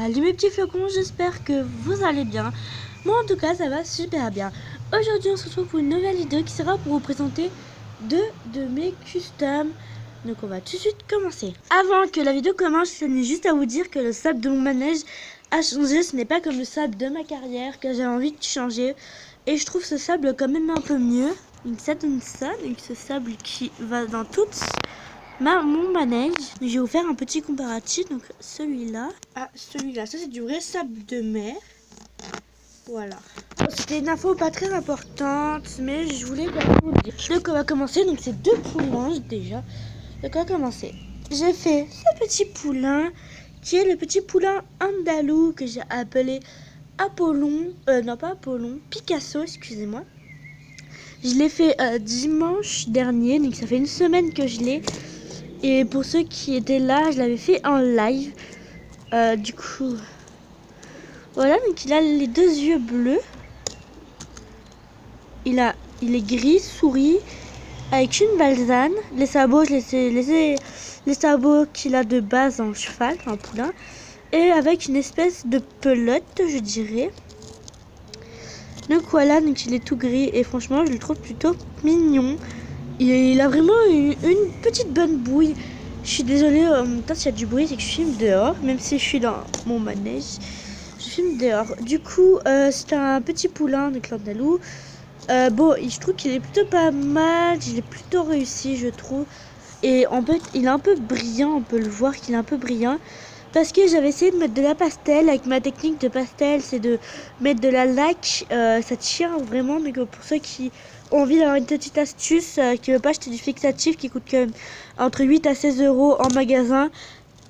Salut mes petits flocons, j'espère que vous allez bien. Moi en tout cas ça va super bien. Aujourd'hui on se retrouve pour une nouvelle vidéo qui sera pour vous présenter deux de mes customs. Donc on va tout de suite commencer. Avant que la vidéo commence, je tenais juste à vous dire que le sable de mon manège a changé. Ce n'est pas comme le sable de ma carrière que j'avais envie de changer. Et je trouve ce sable quand même un peu mieux. Donc ça donne ça, donc ce sable qui va dans toute mon manège. Je vais vous faire un petit comparatif. Donc celui-là à celui-là, ça c'est du vrai sable de mer. Voilà. C'était une info pas très importante, mais je voulais quand même vous le dire. Donc on va commencer. Donc c'est deux poulains déjà. Donc on va commencer. J'ai fait ce petit poulain qui est le petit poulain andalou que j'ai appelé Apollon. Non pas Apollon, Picasso, excusez-moi. Je l'ai fait dimanche dernier, donc ça fait une semaine que je l'ai. Et pour ceux qui étaient là, je l'avais fait en live. Du coup, voilà, donc il a les deux yeux bleus. Il est gris, souris, avec une balzane. Les sabots, je les sabots qu'il a de base en cheval, en poulain. Et avec une espèce de pelote, je dirais. Donc voilà, donc il est tout gris et franchement, je le trouve plutôt mignon. Il a vraiment une petite bonne bouille. Je suis désolée, en même temps, s'il y a du bruit, c'est que je filme dehors. Même si je suis dans mon manège, je filme dehors. Du coup, c'est un petit poulain de l'andalou. Bon, je trouve qu'il est plutôt pas mal. Il est plutôt réussi, je trouve. Et en fait, il est un peu brillant. On peut le voir qu'il est un peu brillant. Parce que j'avais essayé de mettre de la pastel. Avec ma technique de pastel, c'est de mettre de la laque. Ça tire vraiment. Mais pour ceux qui ont envie d'avoir une petite astuce, qui ne veut pas acheter du fixatif qui coûte quand même entre 8 à 16 € en magasin,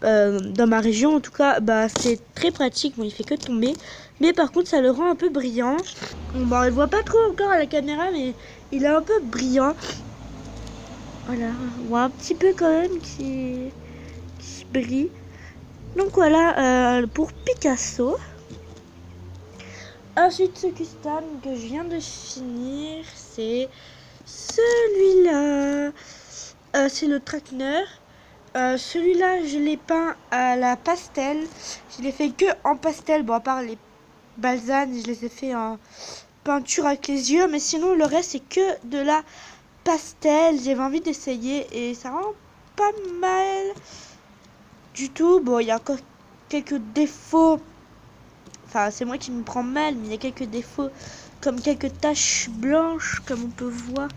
dans ma région en tout cas, bah c'est très pratique. Bon, il fait que tomber. Mais par contre, ça le rend un peu brillant. Bon, on ne voit pas trop encore à la caméra, mais il est un peu brillant. Voilà, on voit un petit peu quand même qui brille. Donc voilà pour Picasso. Ensuite, ce custom que je viens de finir, c'est celui-là. C'est le Trackner. Celui-là, je l'ai peint à la pastel. Je l'ai fait que en pastel. Bon, à part les balsanes, je les ai fait en peinture avec les yeux. Mais sinon, le reste, c'est que de la pastel. J'avais envie d'essayer et ça rend pas mal du tout. Bon, il y a encore quelques défauts. Enfin, c'est moi qui me prends mal, mais il y a quelques défauts, comme quelques taches blanches, comme on peut voir.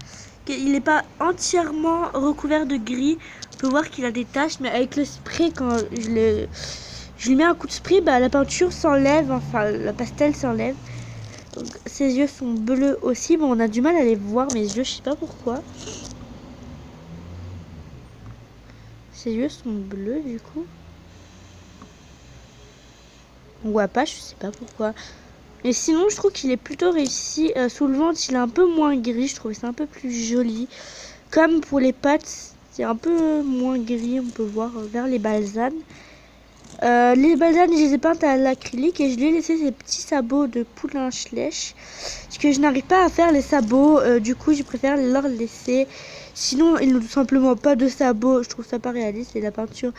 Il n'est pas entièrement recouvert de gris. On peut voir qu'il a des taches, mais avec le spray, quand je lui mets un coup de spray, bah, la peinture s'enlève, enfin, la pastel s'enlève. Donc, ses yeux sont bleus aussi. Bon, on a du mal à les voir, mes yeux, je sais pas pourquoi. Ses yeux sont bleus, du coup. On voit pas, je sais pas pourquoi. Mais sinon, je trouve qu'il est plutôt réussi. Sous le ventre, il est un peu moins gris. Je trouve que c'est un peu plus joli. Comme pour les pattes, c'est un peu moins gris. On peut voir vers les balsanes. Les balsanes, je les ai peintes à l'acrylique et je lui ai laissé ces petits sabots de poulain Schlech. Parce que je n'arrive pas à faire les sabots. Du coup, je préfère leur laisser. Sinon, ils n'ont tout simplement pas de sabots. Je trouve ça pas réaliste. Et la peinture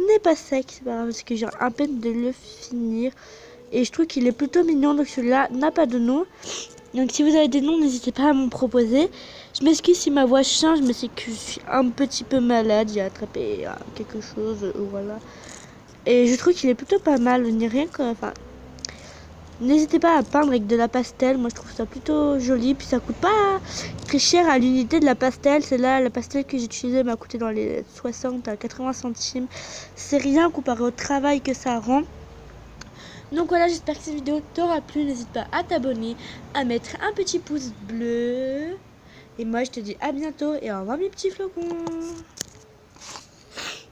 n'est pas sec. C'est pas grave parce que j'ai à peine de le finir. Et je trouve qu'il est plutôt mignon. Donc celui-là n'a pas de nom. Donc si vous avez des noms, n'hésitez pas à m'en proposer. Je m'excuse si ma voix change, mais c'est que je suis un petit peu malade. J'ai attrapé quelque chose. Voilà. Et je trouve qu'il est plutôt pas mal. Ni rien que... Enfin, n'hésitez pas à peindre avec de la pastel. Moi je trouve ça plutôt joli. Puis ça coûte pas très cher à l'unité de la pastel. Celle-là, la pastel que j'ai utilisée m'a coûté dans les 60 à 80 centimes. C'est rien comparé au travail que ça rend. Donc voilà, j'espère que cette vidéo t'aura plu. N'hésite pas à t'abonner, à mettre un petit pouce bleu. Et moi, je te dis à bientôt et au revoir mes petits flocons.